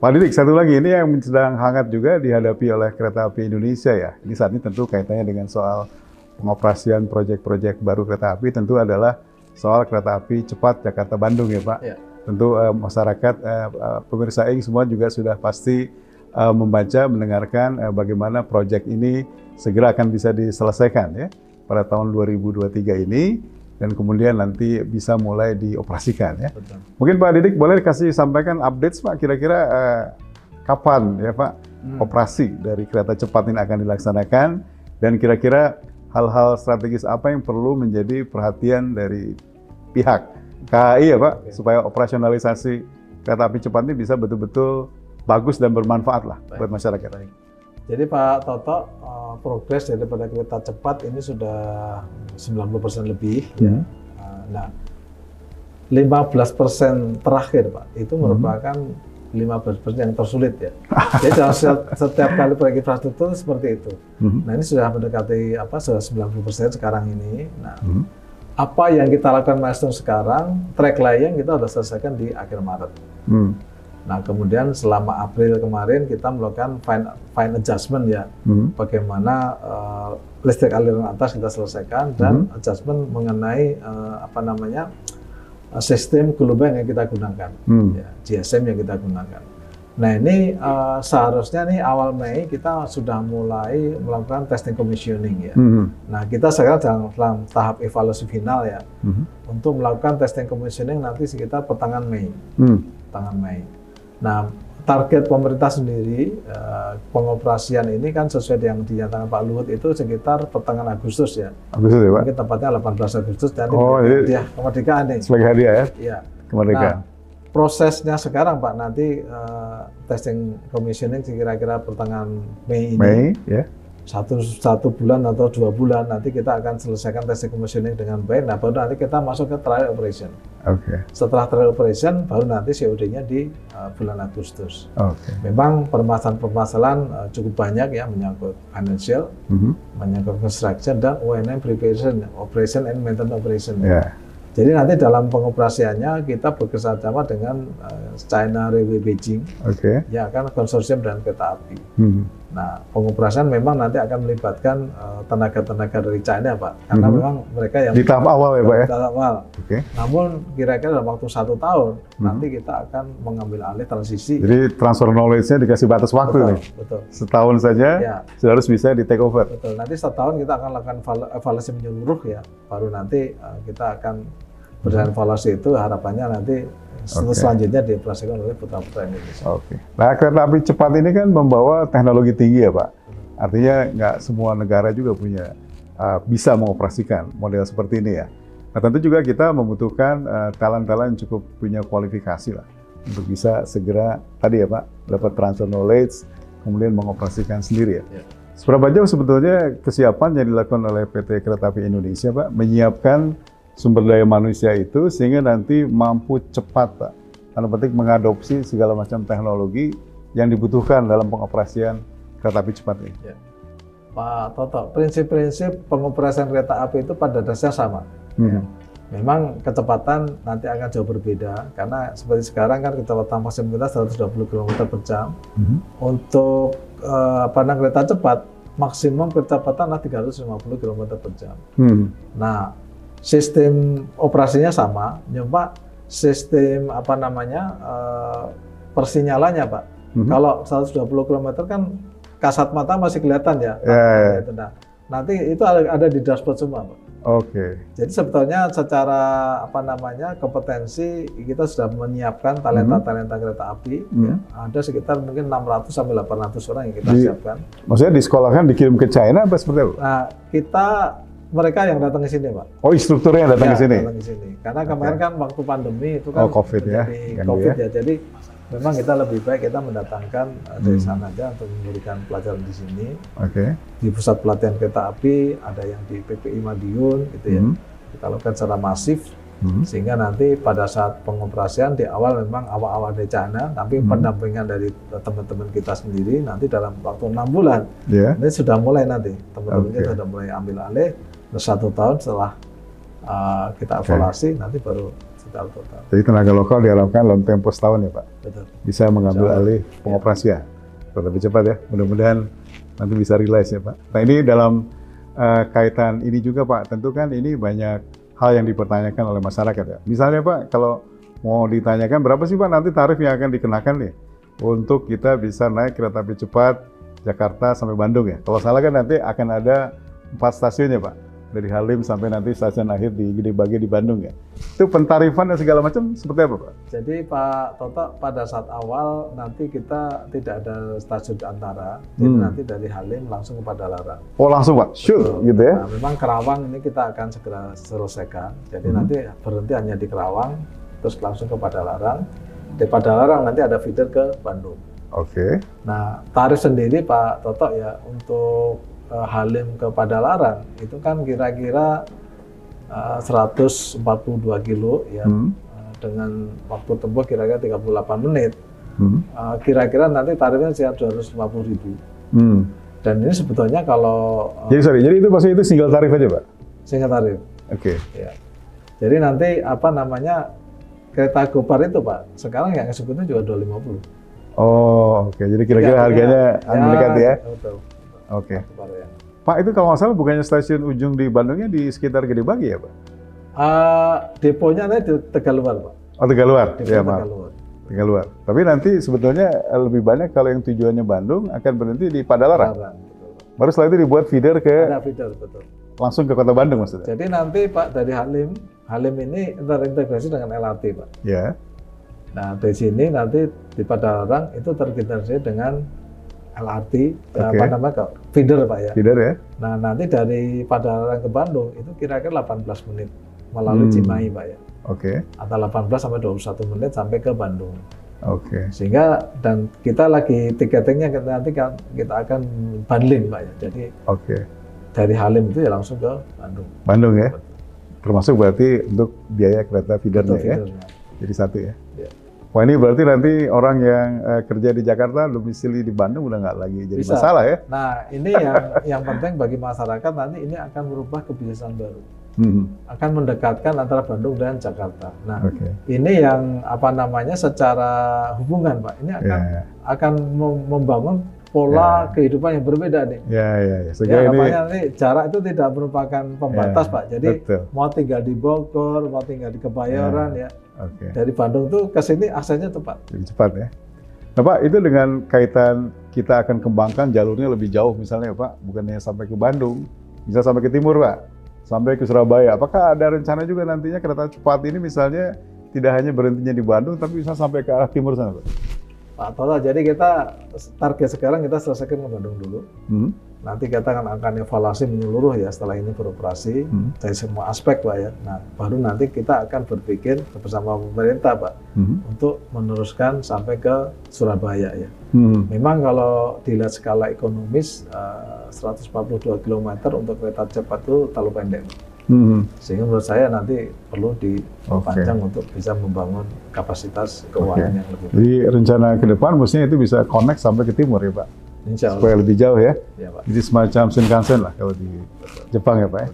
Pak Didik, satu lagi ini yang sedang hangat juga dihadapi oleh Kereta Api Indonesia ya. Ini saat ini tentu kaitannya dengan soal pengoperasian proyek-proyek baru kereta api, tentu adalah soal kereta api cepat Jakarta-Bandung ya Pak. Ya. Tentu masyarakat, pemirsa ING semua juga sudah pasti membaca, mendengarkan bagaimana proyek ini segera akan bisa diselesaikan ya pada tahun 2023 ini. Dan kemudian nanti bisa mulai dioperasikan ya. Betul. Mungkin Pak Didik boleh kasih sampaikan update Pak, kira-kira kapan ya Pak operasi dari kereta cepat ini akan dilaksanakan, dan kira-kira hal-hal strategis apa yang perlu menjadi perhatian dari pihak KAI ya Pak, supaya operasionalisasi kereta api cepat ini bisa betul-betul bagus dan bermanfaat lah buat masyarakat. Baik. Jadi Pak Toto, progres daripada kereta cepat ini sudah 90% lebih. Ya. Nah, 15% terakhir Pak, itu merupakan 15% yang tersulit ya. Jadi dalam setiap kali proyek infrastruktur seperti itu. Nah ini sudah mendekati sudah 90% sekarang ini. Nah, apa yang kita lakukan milestone sekarang, track layang kita sudah selesaikan di akhir Maret. Nah kemudian selama April kemarin kita melakukan fine adjustment ya, bagaimana listrik aliran atas kita selesaikan dan adjustment mengenai sistem gelombang yang kita gunakan, ya, GSM yang kita gunakan. Nah ini seharusnya nih awal Mei kita sudah mulai melakukan testing commissioning ya. Nah kita sekarang dalam tahap evaluasi final ya, untuk melakukan testing commissioning nanti sekitar pertengahan Mei. Pertengahan Mei. Nah, target pemerintah sendiri pengoperasian ini kan sesuai yang dinyatakan Pak Luhut itu sekitar pertengahan Agustus ya. Agustus ya Pak? Mungkin tepatnya 18 Agustus dan hadiah kemerdekaan nih. Sebagai hadiah ya? Iya. Kemerdekaan. Nah, prosesnya sekarang Pak, nanti testing commissioning kira-kira pertengahan Mei ini. Mei, ya. Satu bulan atau 2 bulan nanti kita akan selesaikan testing commissioning dengan baik. Nah baru nanti kita masuk ke trial operation. Setelah trial operation baru nanti COD-nya di bulan Agustus. Memang permasalahan cukup banyak ya, menyangkut financial, menyangkut construction dan O&M preparation, operation and maintenance operation. Jadi nanti dalam pengoperasiannya kita bekerjasama dengan China Railway Beijing, yang akan konsorsium dan kereta api. Nah, pengoperasian memang nanti akan melibatkan tenaga-tenaga dari China, Pak, karena memang mereka yang di tahap awal ya, Pak ya. Tahap awal. Namun kira-kira dalam waktu 1 tahun nanti kita akan mengambil alih transisi. Jadi transfer knowledge-nya dikasih batas waktu nih. Betul. Setahun saja sudah harus bisa di take over. Betul. Nanti setahun kita akan lakukan evaluasi menyeluruh ya. Baru nanti kita akan berdasarkan evaluasi itu harapannya nanti selanjutnya dioperasikan oleh putra-putra Indonesia. Nah, kereta api cepat ini kan membawa teknologi tinggi ya Pak. Artinya nggak semua negara juga punya bisa mengoperasikan model seperti ini ya. Nah tentu juga kita membutuhkan talent-talent yang cukup punya kualifikasi lah untuk bisa segera tadi ya Pak dapat transfer knowledge kemudian mengoperasikan sendiri ya. Seberapa jauh sebetulnya kesiapan yang dilakukan oleh PT Kereta Api Indonesia Pak menyiapkan sumber daya manusia itu sehingga nanti mampu cepat Pak, tanda petik mengadopsi segala macam teknologi yang dibutuhkan dalam pengoperasian kereta api cepat ini. Pak Toto, prinsip-prinsip pengoperasian kereta api itu pada dasarnya sama. Memang kecepatan nanti akan jauh berbeda karena seperti sekarang kan kecepatan maksimum kita 120 km per jam. Untuk kereta cepat maksimum kecepatan 350 km per jam. Nah, sistem operasinya sama, cuma sistem persinyalannya Pak. Kalau 120 km kan kasat mata masih kelihatan ya. Nah, nanti itu ada di dashboard semua Pak. Jadi sebetulnya secara kompetensi kita sudah menyiapkan talenta-talenta kereta api. Ya, ada sekitar mungkin 600 sampai 800 orang yang kita siapkan. Maksudnya disekolahkan dikirim ke China apa seperti apa? Nah, mereka yang datang ke sini, Pak. Oh, instrukturnya yang datang ke sini? Datang ke sini. Karena kemarin kan waktu pandemi itu kan COVID ya. COVID ya. Jadi memang kita lebih baik kita mendatangkan dari sana aja untuk memberikan pelajaran di sini. Di pusat pelatihan kereta api, ada yang di PPI Madiun gitu ya. Kita lakukan secara masif sehingga nanti pada saat pengoperasian di awal memang awal-awal dari China, tapi pendampingan dari teman-teman kita sendiri nanti dalam waktu 6 bulan. Ini sudah mulai nanti teman-teman kita sudah mulai ambil alih. 1 tahun setelah kita evaluasi nanti baru secara total. Jadi tenaga lokal diharapkan dalam tempo setahun ya Pak, Betul. bisa mengambil alih pengoperasian. Lebih cepat ya, mudah-mudahan nanti bisa realize ya Pak. Nah ini dalam kaitan ini juga Pak, tentu kan ini banyak hal yang dipertanyakan oleh masyarakat ya. Misalnya Pak, kalau mau ditanyakan berapa sih Pak nanti tarif yang akan dikenakan nih untuk kita bisa naik kereta api cepat Jakarta sampai Bandung ya. Kalau salah kan nanti akan ada 4 stasiun ya Pak, dari Halim sampai nanti stasiun akhir di Gede Bage di Bandung ya. Itu pentarifan dan segala macam seperti apa Pak? Jadi Pak Toto pada saat awal nanti kita tidak ada stasiun antara, jadi nanti dari Halim langsung ke Padalarang. Oh langsung Pak, sure gitu ya? Nah, memang Kerawang ini kita akan segera selesaikan, jadi nanti berhenti hanya di Kerawang, terus langsung ke Padalarang. Di Padalarang nanti ada feeder ke Bandung. Oke. Nah tarif sendiri Pak Toto ya untuk Halim ke Padalarang itu kan kira-kira 142 kilo ya, dengan waktu tempuh kira-kira 38 menit. Kira-kira nanti tarifnya sekitar 250.000. Dan ini sebetulnya kalau Jadi itu maksudnya itu single tarif aja Pak? single tarif. Oke. Ya. Jadi nanti apa namanya kereta Gopar itu Pak, sekarang yang eksekutif juga 250. Oh oke, jadi kira-kira harganya mendekati ya? Betul. Oke. Gopar, ya. Pak itu kalau nggak salah bukannya stasiun ujung di Bandungnya di sekitar Gede Bage ya Pak? Deponya nanti di Tegaluar Pak. Oh Tegaluar, Depo ya maaf. Tegaluar. Tegaluar. Tapi nanti sebetulnya lebih banyak kalau yang tujuannya Bandung akan berhenti di Padalarang. Betul. Baru setelah itu dibuat feeder ke Ada feeder, betul. langsung ke Kota Bandung maksudnya? Jadi nanti Pak dari Halim ini terintegrasi dengan LRT Pak. Ya. Nah di sini nanti di Padalarang itu terintegrasi dengan LRT, apa namanya feeder Pak ya. Feeder ya? Nah nanti dari Padalarang ke Bandung itu kira-kira 18 menit melalui Cimahi Pak ya. Oke. Antara 18 sampai 21 menit sampai ke Bandung. Oke. Sehingga dan kita lagi tiketingnya nanti kan kita akan bundling Pak ya. Jadi dari Halim itu ya langsung ke Bandung. Bandung ya? Termasuk berarti untuk biaya kereta feedernya ya? Jadi satu ya? Ya. Wah ini berarti nanti orang yang kerja di Jakarta, domisili di Bandung udah nggak lagi jadi Bisa. masalah ya? Nah ini yang penting bagi masyarakat nanti ini akan merubah kebiasaan baru. Akan mendekatkan antara Bandung dan Jakarta. Nah ini yang apa namanya secara hubungan Pak, ini akan membangun pola kehidupan yang berbeda nih. Ya. Ya, namanya ini jarak itu tidak merupakan pembatas Pak. Jadi mau tinggal di Bogor, mau tinggal di Kebayoran ya. Dari Bandung tuh ke sini aksesnya cepat. Lebih cepat ya. Nah Pak, itu dengan kaitan kita akan kembangkan jalurnya lebih jauh misalnya Pak, bukannya sampai ke Bandung, bisa sampai ke timur Pak, sampai ke Surabaya. Apakah ada rencana juga nantinya kereta cepat ini misalnya tidak hanya berhentinya di Bandung, tapi bisa sampai ke arah timur sana Pak? Pak Toto, jadi kita target sekarang kita selesaikan ke Bandung dulu. Nanti kita akan evaluasi menyeluruh ya setelah ini beroperasi dari semua aspek Pak ya. Nah baru nanti kita akan berpikir bersama pemerintah Pak untuk meneruskan sampai ke Surabaya ya. Memang kalau dilihat skala ekonomis 142 km untuk kereta cepat itu terlalu pendek. Sehingga menurut saya nanti perlu dipanjang untuk bisa membangun kapasitas keuangan yang lebih baik. Jadi rencana ke depan mestinya itu bisa connect sampai ke timur ya Pak? Insya Allah. Supaya lebih jauh ya? Ya Pak. Jadi semacam Shinkansen lah kalau di Jepang ya Pak ya?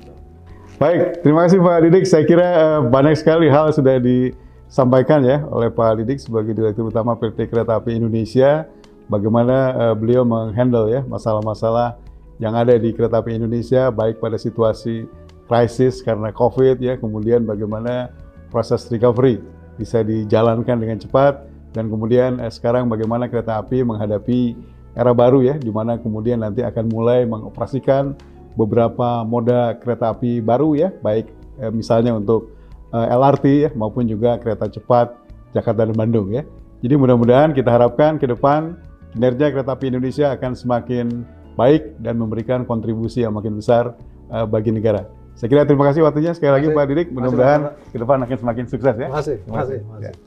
Baik, terima kasih Pak Didik. Saya kira banyak sekali hal sudah disampaikan ya oleh Pak Didik sebagai Direktur Utama PT Kereta Api Indonesia. Bagaimana beliau menghandle ya masalah-masalah yang ada di Kereta Api Indonesia, baik pada situasi krisis karena COVID ya, kemudian bagaimana proses recovery bisa dijalankan dengan cepat, dan kemudian sekarang bagaimana kereta api menghadapi era baru ya, di mana kemudian nanti akan mulai mengoperasikan beberapa moda kereta api baru ya, baik misalnya untuk LRT ya, maupun juga kereta cepat Jakarta dan Bandung ya. Jadi mudah-mudahan kita harapkan ke depan kinerja Kereta Api Indonesia akan semakin baik dan memberikan kontribusi yang makin besar bagi negara. Saya kira terima kasih waktunya sekali lagi Pak Didik. Mudah-mudahan ke depan akan semakin sukses ya. Terima kasih.